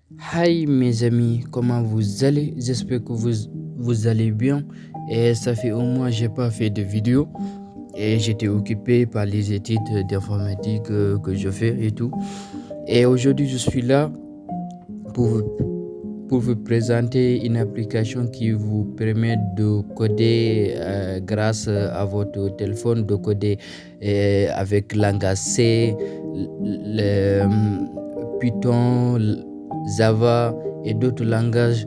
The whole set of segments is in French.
Hi mes amis, comment vous allez? J'espère que vous allez bien. Et ça fait un mois que j'ai pas fait de vidéo et j'étais occupé par les études d'informatique que je fais et tout. Et aujourd'hui, je suis là pour pour vous présenter une application qui vous permet de coder grâce à votre téléphone, de coder avec langage C, Python, Java et d'autres langages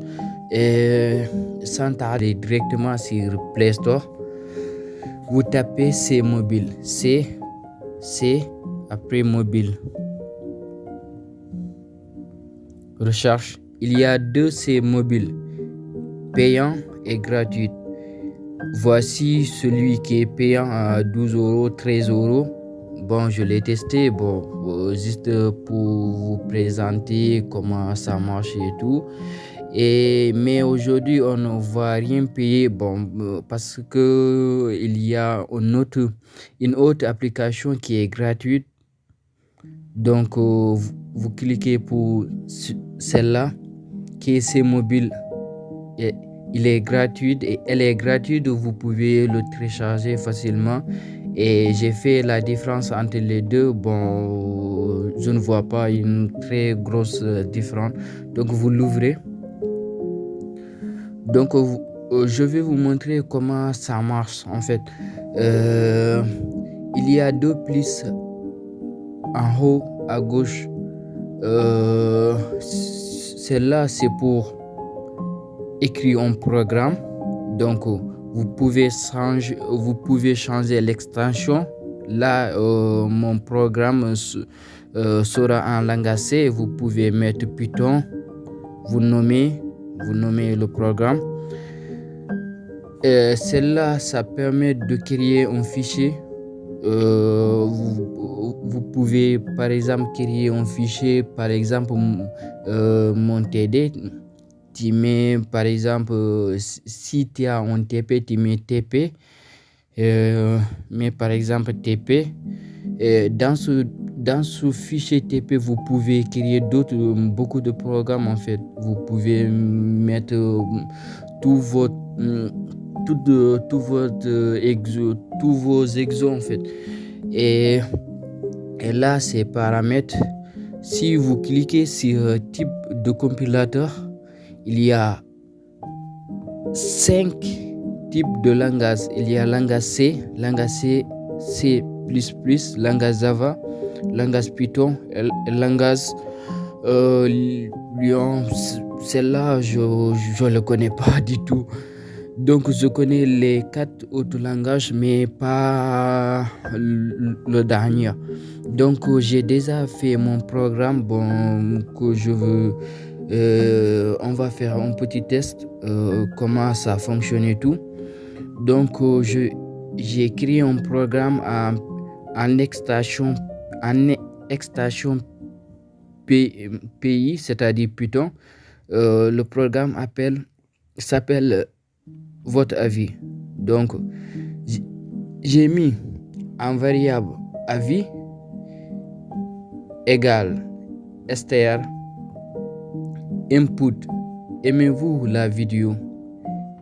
et sans tarder directement sur Play Store. Vous tapez C mobile, C après mobile. Recherche. Il y a deux C mobiles, payant et gratuit. Voici celui qui est payant à 12 euros, 13 euros. Bon, je l'ai testé, juste pour vous présenter comment ça marche et tout. Mais aujourd'hui, on ne va rien payer, parce que il y a une autre application qui est gratuite. Donc, vous cliquez pour celle-là, qui est C mobile. Et il est gratuit et elle est gratuite, vous pouvez le télécharger facilement. Et j'ai fait la différence entre les deux. Bon, je ne vois pas une très grosse différence. Donc, vous l'ouvrez. Donc, je vais vous montrer comment ça marche en fait. Il y a deux plus en haut à gauche. Celle-là, c'est pour écrire un programme. Donc, vous pouvez changer l'extension. Là, mon programme sera en langage C. Vous pouvez mettre Python. Vous nommez le programme. Celle-là, ça permet de créer un fichier. Vous pouvez par exemple créer un fichier, par exemple mon TD. Tu mets par exemple, si tu as un TP, tu mets TP. Mais par exemple TP. Dans ce fichier TP, vous pouvez créer beaucoup de programmes en fait. Vous pouvez mettre tous vos exos en fait. Et là, ces paramètres, si vous cliquez sur type de compilateur, il y a 5 types de langage. Il y a langage C, C++, langage Java, langage Python, langage Lyon. Celle-là, je ne le connais pas du tout. Donc, je connais les 4 autres langages, mais pas le dernier. Donc, j'ai déjà fait mon programme, que je veux. On va faire un petit test, comment ça fonctionne et tout. Donc, j'ai créé un programme en extension PI, c'est-à-dire Python. Le programme s'appelle votre avis. Donc, j'ai mis en variable avis égale str input. Aimez-vous la vidéo?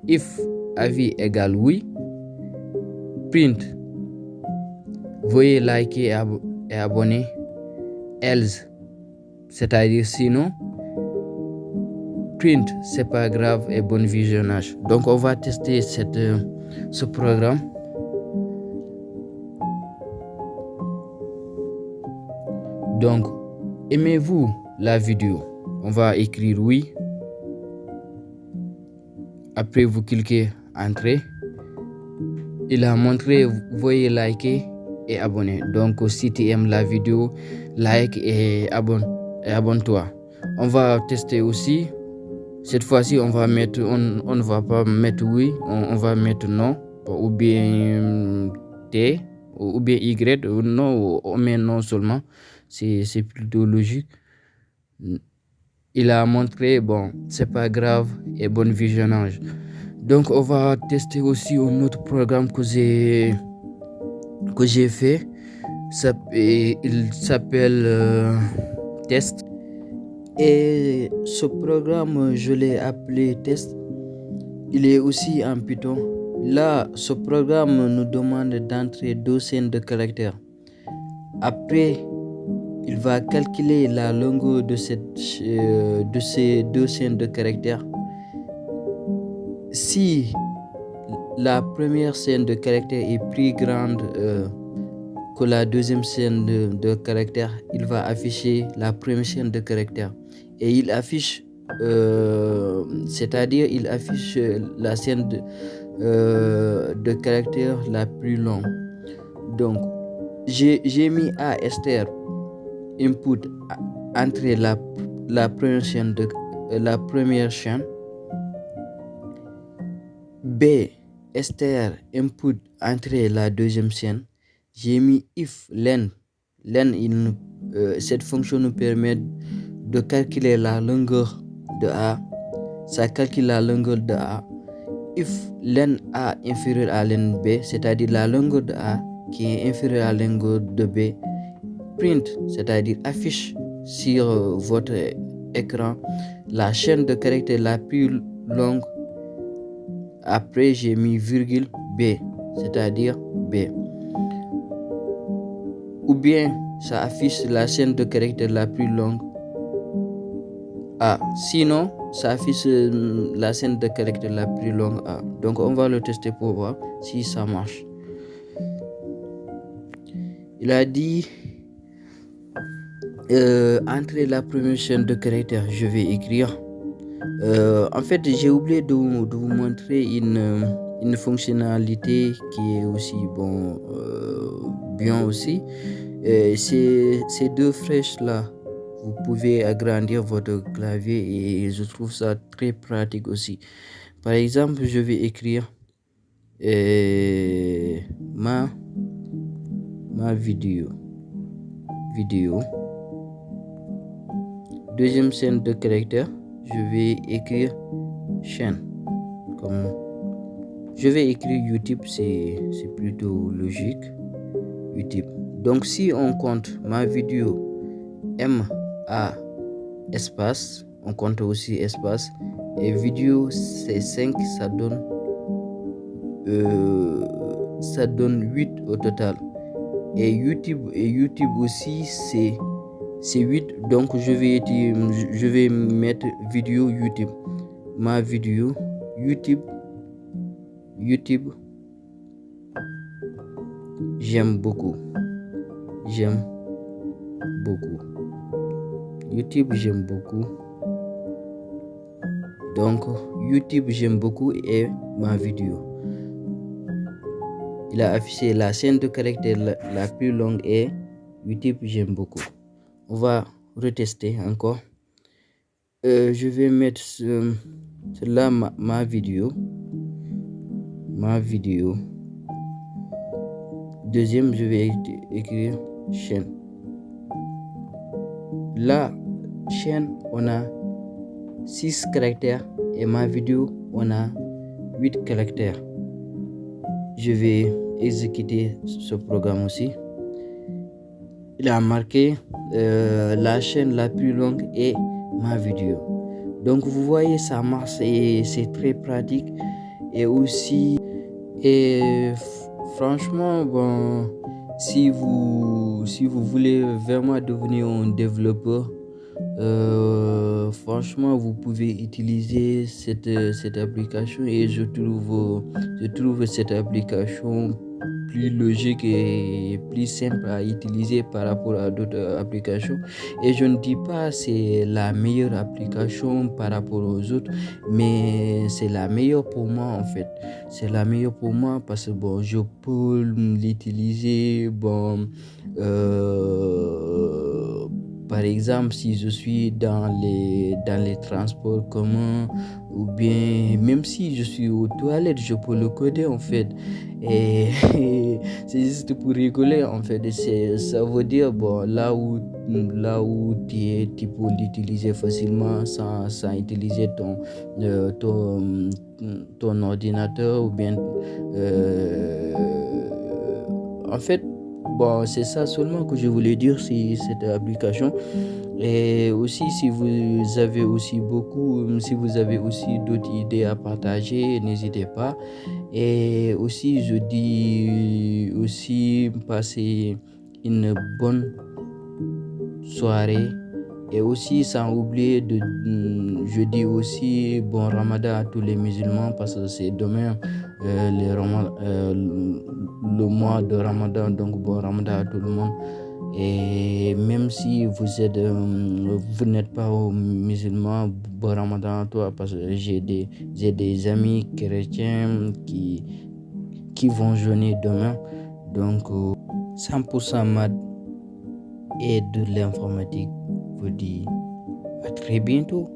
If avis égale oui, print. Veuillez liker et abonner. Else, c'est-à-dire sinon. Print, c'est pas grave et bon visionnage. Donc, on va tester ce programme. Donc, aimez-vous la vidéo? On va écrire oui. Après, vous cliquez Entrée. Il a montré, veuillez liker et abonner. Donc, si tu aimes la vidéo, like et abonne-toi. On va tester aussi. Cette fois-ci, on ne va pas mettre oui, on va mettre non, ou bien T, ou bien Y, ou non, on met non seulement. C'est plutôt logique. Il a montré, c'est pas grave et bon visionnage. Donc, on va tester aussi un autre programme que j'ai fait. Il s'appelle Test. Et ce programme, je l'ai appelé test. Il est aussi en Python. Là, ce programme nous demande d'entrer 2 scènes de caractères. Après, il va calculer la longueur de ces 2 scènes de caractères. Si la première scène de caractère est plus grande que la deuxième scène de caractère, il va afficher la première scène de caractère. Et il affiche, c'est-à-dire il affiche la scène de caractère la plus longue. Donc, j'ai mis A Esther input entre la première chaîne B Esther input entre la deuxième chaîne. J'ai mis if len. Cette fonction nous permet de calculer la longueur de A. Ça calcule la longueur de A. If len A inférieur à len B, c'est-à-dire la longueur de A qui est inférieure à la longueur de B, print, c'est-à-dire affiche sur votre écran la chaîne de caractères la plus longue. Après, j'ai mis virgule B, c'est-à-dire B. Ou bien, ça affiche la chaîne de caractères la plus longue A. Sinon, ça affiche la chaîne de caractères la plus longue A. Donc, on va le tester pour voir si ça marche. Il a dit entre la première chaîne de caractères, je vais écrire. En fait, j'ai oublié de vous montrer une fonctionnalité qui est aussi bien aussi. Ces 2 flèches là, vous pouvez agrandir votre clavier et je trouve ça très pratique aussi. Par exemple, je vais écrire ma vidéo. Deuxième scène de caractère, je vais écrire chaîne. Comme je vais écrire YouTube, c'est plutôt logique. YouTube. Donc si on compte ma vidéo MA espace, on compte aussi espace, et vidéo c'est 5, ça donne 8 au total. Et YouTube aussi c'est 8, donc je vais mettre vidéo YouTube. Ma vidéo YouTube. J'aime beaucoup. YouTube, j'aime beaucoup. Donc, YouTube, j'aime beaucoup et ma vidéo. Il a affiché la chaîne de caractères la plus longue et YouTube, j'aime beaucoup. On va retester encore. Je vais mettre là ma vidéo. Deuxième, je vais écrire chaîne. La chaîne, on a 6 caractères et ma vidéo, on a 8 caractères. Je vais exécuter ce programme aussi. Il a marqué la chaîne la plus longue et ma vidéo. Donc vous voyez, ça marche et c'est très pratique. Et aussi, franchement, si vous voulez vraiment devenir un développeur, franchement, vous pouvez utiliser cette application et je trouve cette application plus logique et plus simple à utiliser par rapport à d'autres applications. Et je ne dis pas c'est la meilleure application par rapport aux autres, mais c'est la meilleure pour moi en fait. C'est la meilleure pour moi parce que je peux l'utiliser par exemple, si je suis dans les transports communs ou bien même si je suis aux toilettes, je peux le coder en fait. Et c'est juste pour rigoler en fait. Ça veut dire là où tu peux l'utiliser facilement sans utiliser ton ordinateur ou bien en fait Bon, c'est ça seulement que je voulais dire sur cette application. Et aussi, si vous avez aussi d'autres idées à partager, n'hésitez pas. Et aussi, je dis aussi passer une bonne soirée. Et aussi, sans oublier je dis aussi bon Ramadan à tous les musulmans parce que c'est demain le mois de Ramadan. Donc, bon Ramadan à tout le monde. Et même si vous n'êtes pas musulman, bon Ramadan à toi parce que j'ai des amis chrétiens qui vont jeûner demain. Donc, 100% maths et de l'informatique vous dit à très bientôt.